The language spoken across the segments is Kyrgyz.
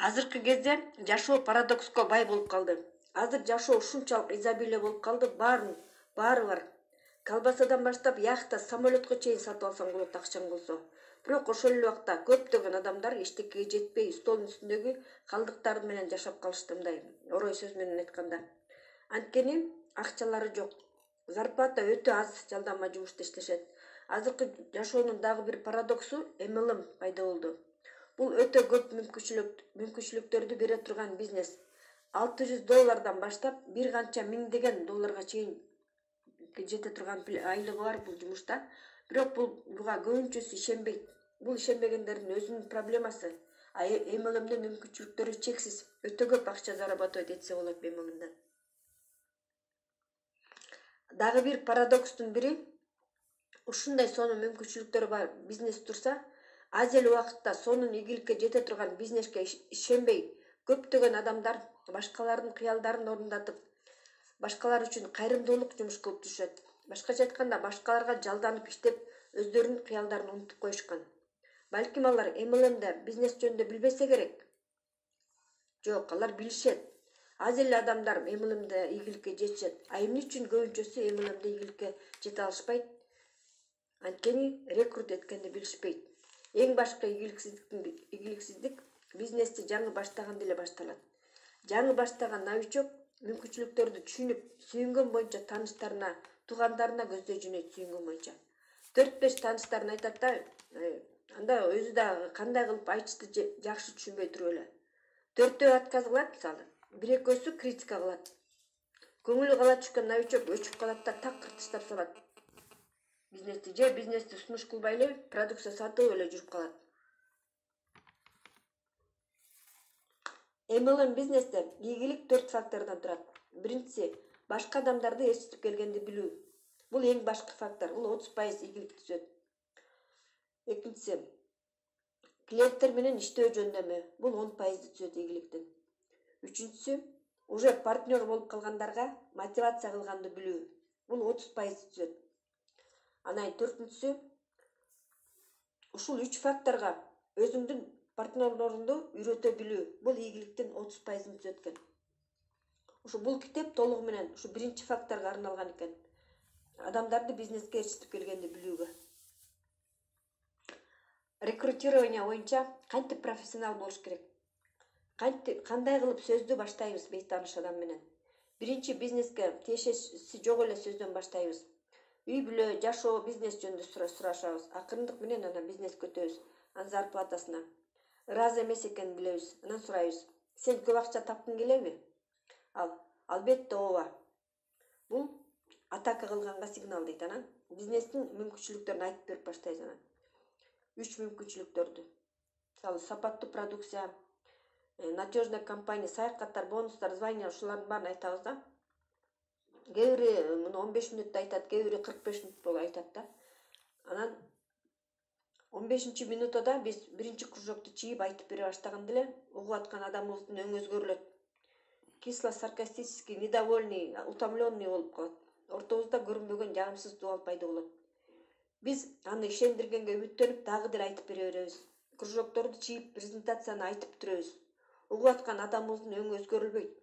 Азыркы кезде жашоо парадокска бай болуп калды. Азыр жашоо ушунчалык изобилие болуп калды, баары бар. Колбасадан баштап яхта, самолетко чейин сатып алсаң болот акчаң болсо. Бирок ошол эле убакта көптөгөн адамдар эчтекеге жетпей, столдун үстүндөгү калдыктар менен жашап калышты, мындай орой сөз менен айтканда. Анткени акчалары жок. Зарплата өтө аз, жалданма жумушта иштешет. Азыркы жашоонун дагы бир парадоксу MLM пайда болду. Бул өтө көп мүмкүнчүлүктөрдү бере турган бизнес. $600 баштап бир канча миңдеген долларга чейин жете турган айлыгы бар бул жумушта. Бирок буга көбүнчөсү ишенбейт. Бул ишенбегендердин өзүнүн проблемасы. MLMдин мүмкүнчүлүктөрү чексиз. Өтө көп акча зарабатывать этсе болот MLMден. Дагы бир парадокстун бири, ушундай сонун мүмкүнчүлүктөрү бар бизнес турса, аз эле убакытта сонун ийгиликке жете турган бизнеске ишенбей, көптөгөн адамдар башкалардын кыялдарын орундатып, башкалар үчүн кайрымдуулук жумуш кылып жүрүшөт. Башкача айтканда, башкаларга жалданып иштеп, өздөрүнүн кыялдарын унутуп коюшкан. Балким алар MLMде бизнес жөнүндө билбесе керек. Жок, алар билишет. Аз эле адамдар MLMде ийгиликке жетишет. Эмне үчүн көбүнчөсү MLMде ийгиликке жете алышпайт? Анткени рекрут эткенди билишпейт. Эң башкы ийгиликсиздик бизнести жаңы баштаганда эле башталат. Жаңы баштаган новичок мүмкүнчүлүктөрдү түшүнүп, сүйүнгөн боюнча тааныштарына, туугандарына көздөй жөнөйт сүйүнгөн боюнча. 4-5 тааныштарын айтат да, анда өзү да кандай кылып айтышты жакшы түшүнбөй туруп эле. 4-өө отказ кылат, мисалы. 1-экөөсү критика кылат. Көңүлү кала түшкөн новичок өчүп калат да такыр таштап салат. Бизнести сунуш кылбай эле, продукция сатып эле жүрүп калат. MLM бизнесте ийгилик 4 фактордон турат. Биринчиси, башка адамдарды ээрчитип келгенди билүү. Бул эң башкы фактор. Бул 30% ийгилик түзөт. Экинчиси, клиенттер менен иштөө жөндөмү. Бул 10% түзөт ийгиликтин. Үчүнчүсү, уже партнер болуп калгандарга мотивация кылганды билүү. Бул 30% түзөт. Анан төртүнчүсү, ушул 3 факторга өзүңдүн партнерлорунду үйрөтө билүү. Бул ийгиликтин 30%-ын түзөткөн. Бул китеп толугу менен ушу биринчи факторго арналган экен. Адамдарды бизнеске ээрчитип келгенди билүүгө. Рекрутирование боюнча кантип профессионал болуш керек? Кандай кылып сөздү баштайбыз бейтааныш адам менен? Биринчи бизнеске тиешеси жок эле сөздөн баштайбыз. Үй бүлө, жашоо, бизнес жөнүндө сурашабыз. Акырындык менен анан бизнеске өтөбүз. Анын зарплатасына. Ыраазы эмес экенин билебиз. Анан сурайбыз. Сен көп акча тапкың келеби? Албетте ооба. Бул атака кылганга сигнал дейт. Анан бизнестин мүмкүнчүлүктөрүн айтып берип баштайбыз анан. 3 мүмкүнчүлүктөрдү. Мисалы, сапаттуу продукция, надежный компания, саякаттар, бонустар, звание, ушулардын баарын айтабыз да. Кээ бири муну 15 мүнөттө айтат, кээ бири 45 мүнөт болуп айтат да. Анан 15-мүнөттө биз биринчи кружокту чийип айтып бере баштаганда эле угуп аткан адамыбыздын өңү өзгөрүлөт. Кисло, саркастический, недовольный, утомленный болуп калат. Ортобузда көрүнбөгөн жагымсыз дубал пайда болот. Биз аны ишендиргенге үмүттөнүп дагы деле айтып бере беребиз. Кружокторду чийип, презентацияны айтып жүрөбүз. Угуп аткан адамыбыздын өңү өзгөрүлбөйт.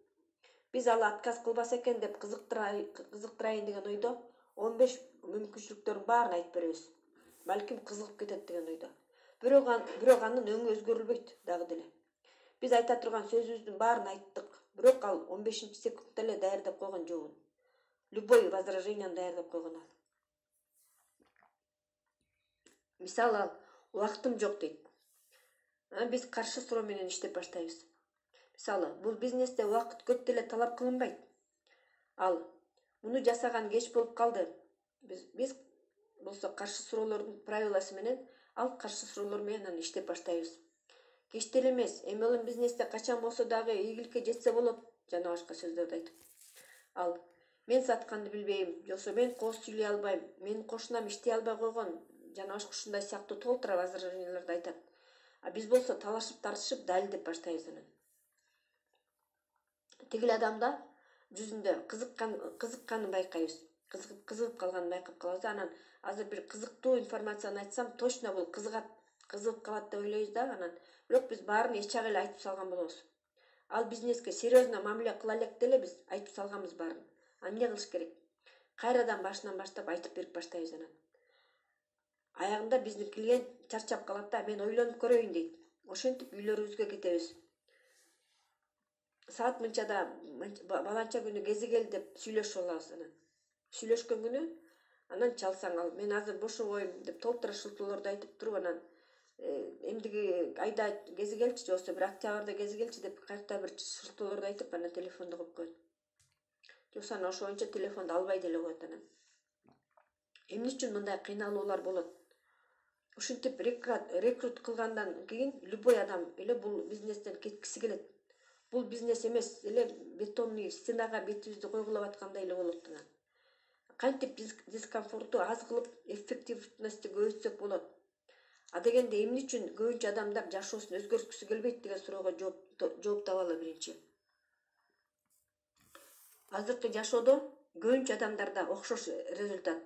Биз алы отказ кылбаса экен деп кызыктырайын деген ойдо 15 мүмкүнчүлүктөрдүн баарын айтып беребиз. Балким кызыгып кетет деген ойдо. Бирок анын өңү өзгөрүлбөйт дагы деле. Биз айта турган сөзүбүздүн баарын айттык, бирок ал 15-секундта эле даярдап койгон жообун. Любой возраженияны даярдап койгон ал. Мисалы, убактым жок дейт. Биз каршы суроо менен иштеп баштайбыз. Мисалы, бул бизнесте убакыт көп деле талап кылынбайт. Ал муну жасаган кеч болуп калды. Биз болсо каршы суроолордун правиласы менен, ал каршы суроолор менен иштеп баштайбыз. Кеч деле эмес, MLM бизнесте качан болсо дагы ийгиликке жетсе болот, жана башка сөздөрдү айтып. Ал мен сатканды билбейм, жоксо мен кооз сүйлөй албайм, менин кошунам иштей албай койгон, жана башка ушундай сыяктуу толтура возраженияларды айтат. А биз болсо талашып тартышып далилдеп баштайбыз анан. Тигил адамда жүзүндө кызыкканын байкайбыз. Кызыгып калганын байкап калабыз. Анан азыр бир кызыктуу информацияны айтсам, точно бул кызыгат, кызыгып калат деп ойлойбуз да анан. Бирок биз баарын эч жагы эле айтып салган болобуз. Ал бизнеске серьезно мамиле кыла элек деле биз айтып салганбыз баарын. Эмне кылыш керек? Кайрадан башынан баштап айтып берип баштайбыз анан. Аягында биздин клиент чарчап калат да, мен ойлонуп көрөйүн дейт. Ошентип үйлөрүбүзгө кетебиз. Саат мынчада баланча күнү кези кел деп сүйлөшүп алабыз анан. Сүйлөшкөн күнү анан чалсаң ал мен азыр бошобойм деп толтура шылтоолорду айтып туруп анан эмдиги айда кези келчи же болбосо бир октябрда кези келчи деп каякта бир шылтоолорду айтып анан телефонду коюп коет. Жоксо анан ошо боюнча телефонду албай деле коет анан. Эмне үчүн мындай кыйналуулар болот? Ушинтип рекрут кылгандан кийин любой адам эле бул бизнестен кеткиси келет. Бул бизнес эмес эле бетонный стенага бетибизди койгулап аткандай эле болот анан. Кантип дискомфорту аз кылып эффективности көбөйтсөк болот? А дегенде эмне үчүн көбүнчө адамдар жашоосун өзгөрткүсү келбейт деген суроого жооп табалы биринчи. Азыркы жашоодо көбүнчө адамдарда окшош результат.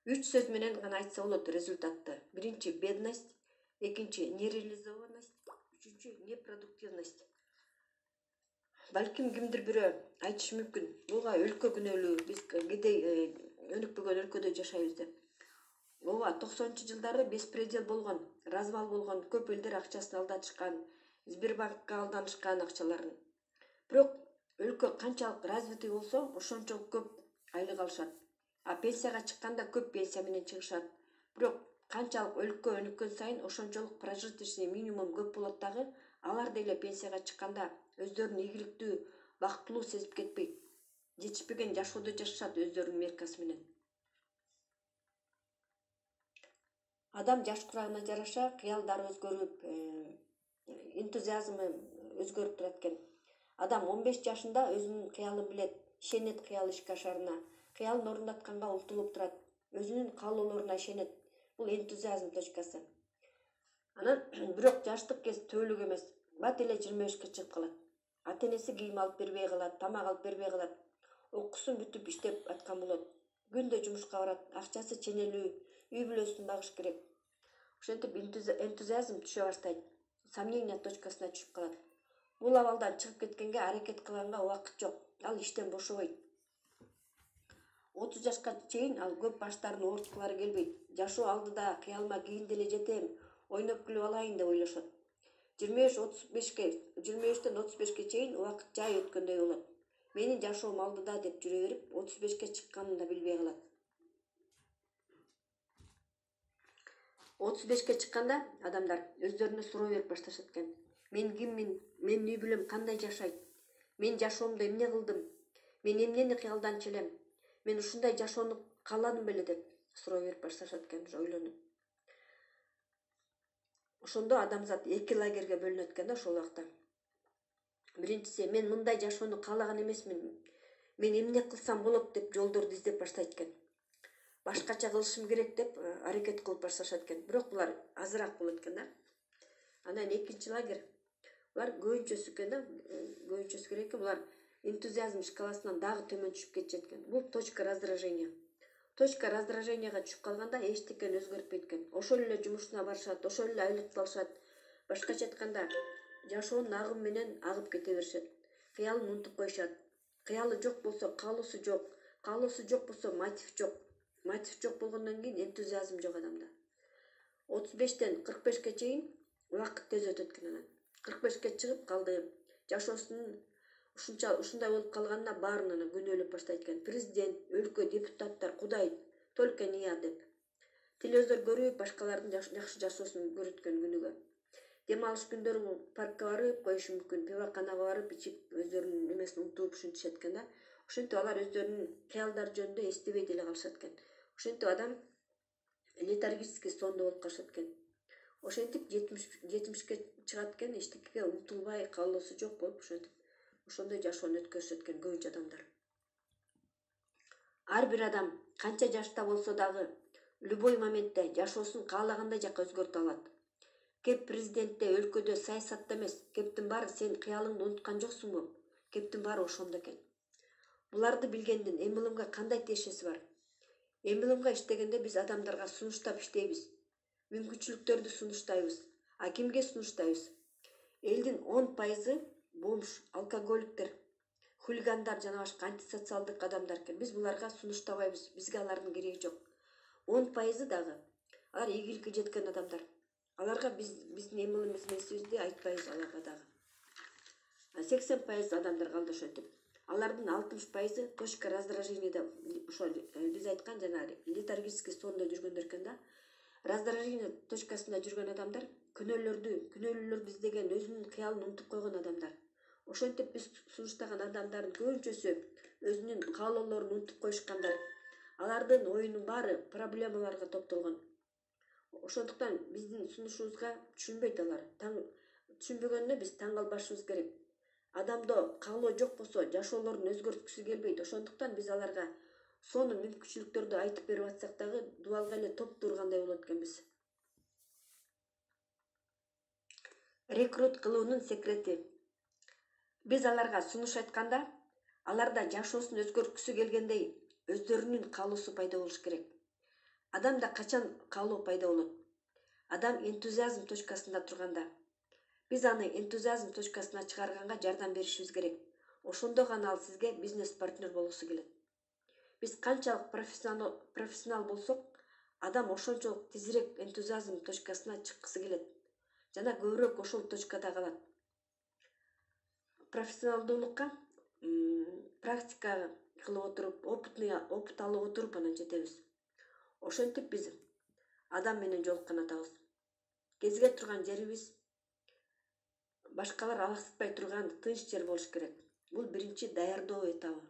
3 сөз менен гана айтса болот результатты. Биринчи бедность, экинчи нереализованность, үчүнчү непродуктивность. Балким кимдир бирөө айтышы мүмкүн. Буга өлкө күнөөлүү, биз кедей өнүкпөгөн өлкөдө жашайбыз деп. Ооба, 90-жылдары беспредел болгон, развал болгон, көп элдер акчасын алдатышкан, Сбербанкка алданышкан акчаларын. Бирок өлкө канчалык развитый болсо, ошончолук көп айлык алышат. А пенсияга чыкканда көп пенсия менен чыгышат. Бирок канчалык өлкө өнүккөн сайын ошончолук прожиточный минимум көп болот дагы, алар деле пенсияга чыкканда өздөрүн ийгиликтүү, бактылуу сезип кетпейт. Жетишпеген жашоодо жашашат өздөрүнүн меркасы менен. Адам жаш курагына жараша кыялдары өзгөрүп, энтузиазмы өзгөрүп турат экен. Адам 15 жашында өзүнүн кыялын билет, ишенет кыял ишке ашарына, кыялын орундатканга умтулуп турат, өзүнүн каалоолоруна ишенет. Бул энтузиазм точкасы. Анан бирок жаштык кез төөлүк эмес, бат эле 25-ке чыгып калат. Ата-энеси кийим алып бербей калат, тамак алып бербей калат. Окуусун бүтүп иштеп аткан болот. Күндө жумушка барат, акчасы ченелүү, үй бүлөсүн багыш керек. Ошентип энтузиазм түшө баштайт. Сомнение точкасына түшүп калат. Бул абалдан чыгып кеткенге аракет кылганга убакыт жок. Ал иштен бошобойт. 30 жашка чейин ал көп баштарын ооруткулары келбейт. Жашоо алдыда, кыялыма кийин деле жетем, ойноп күлүп алайын деп ойлошот. 23-тен 35-ке чейин убакыт жай өткөндөй болот. Менин жашоом алдыда деп жүрө берип, 35-ке чыкканын да билбей калат. 35-ке чыкканда адамдар өздөрүнө суроо берип башташат экен. Мен киммин? Менин үй бүлөм кандай жашайт? Мен жашоомдо эмне кылдым? Мен эмнени кыялданчу элем? Мен ушундай жашоону кааладым беле деп суроо берип башташат экен, ойлонуп. Ошондо адамзат эки лагерге бөлүнөт экен да ошол убакта. Биринчиси, мен мындай жашоону каалаган эмесмин. Мен эмне кылсам болот деп жолдорду издеп баштайт экен. Башкача кылышым керек деп аракет кылып башташат экен. Бирок булар азыраак болот экен да. Анан экинчи лагерь. Булар көбүнчөсү экен да, көбүнчөсү керек экен. Булар энтузиазм шкаласынан дагы төмөн түшүп кетишет экен. Бул точка раздражения. Точка раздраженияга түшүп калганда эчтекени өзгөртпөйт экен. Ошол эле жумушуна барышат, ошол эле айлыкты алышат. Башкача айтканда, жашоонун агымы менен агып кете беришет. Кыялын унутуп коюшат. Кыялы жок болсо каалоосу жок. Каалоосу жок болсо мотив жок. Мотив жок болгондон кийин энтузиазм жок адамда. 35-тен 45-ке чейин убакыт тез өтөт экен анан. 45-ке чыгып калды. Жашоосунун ушундай болуп калганына баарынан күнөөлөп баштайт экен. Президент, өлкө, депутаттар, Кудай, только не я деп. Телевизор көрүп, башкалардын жакшы жашоосун көрүткөн күнүгө. Дем алыш күндөрү паркка барып коюшу мүмкүн, пивоканага барып ичип, өздөрүнүн немесин унутуп ушинтишет экен да. Ошентип алар өздөрүнүн кыялдары жөнүндө эстебей деле калышат экен. Ошентип адам летаргический сонда болуп калышат экен. Ошентип 70-ке чыгат экен, эчтекеге умтулбай, каалоосу жок болуп ошентип. Ошондой жашоону өткөрүшөт экен көбүнчө адамдар. Ар бир адам канча жашта болсо дагы любой моментте жашоосун каалагандай жакка өзгөртө алат. Кеп президентте, өлкөдө, саясатта эмес, кептин баары сен кыялыңды унуткан жоксуңбу? Кептин баары ошондо экен. Буларды билгендин MLMга кандай тиешеси бар? MLMга иштегенде биз адамдарга сунуштап иштейбиз. мүмкүнчүлүктөрдү сунуштайбыз. А кимге сунуштайбыз? Элдин 10% бомж, алкоголиктер, хулигандар жана башка антисоциалдык адамдар экен. Биз буларга сунуштабайбыз. Бизге алардын кереги жок. 10% дагы алар ийгиликке жеткен адамдар. Аларга биздин эмелибизди айтпайбыз аларга дагы. 80% адамдар калды ошентип. Алардын 60% точка раздражениеда ошо биз айткан жанагы летаргический сонда жүргөндөр экен да. Раздражение точкасында жүргөн адамдар күнөөлөрдү издеген, өзүнүн кыялын унутуп койгон адамдар. Ошентип биз сунуштаган адамдардын көбүнчөсү өзүнүн каалоолорун унутуп коюшкандар. Алардын оюнун баары проблемаларга топтолгон. Ошондуктан биздин сунушубузга түшүнбөйт алар. Түшүнбөгөнүнө биз таң калбашыбыз керек. Адамда каалоо жок болсо жашоолорун өзгөрткүсү келбейт. Ошондуктан биз аларга сонун мүмкүнчүлүктөрдү айтып берип атсак дагы дубалга эле топ тургандай болот экенбиз. Рекрут кылуунун секрети. Биз аларга сунуш айтканда, аларда жашоосун өзгөрткүсү келгендей өздөрүнүн каалоосу пайда болуш керек. Адамда качан каалоо пайда болот? Адам энтузиазм точкасында турганда. Биз аны энтузиазм точкасына чыгарганга жардам беришибиз керек. Ошондо гана ал сизге бизнес партнер болгусу келет. Биз канчалык профессионал болсок, адам ошончолук тезирээк энтузиазм точкасына чыккысы келет жана көбүрөөк ошол точкада калат. Профессионалдуулукка практика кылып отуруп, опыт алып отуруп анан жетебиз. Ошентип биз адам менен жолуккан атабыз. Кезиге турган жерибиз башкалар алаксытпай турган тынч жер болуш керек. Бул биринчи даярдоо этабы.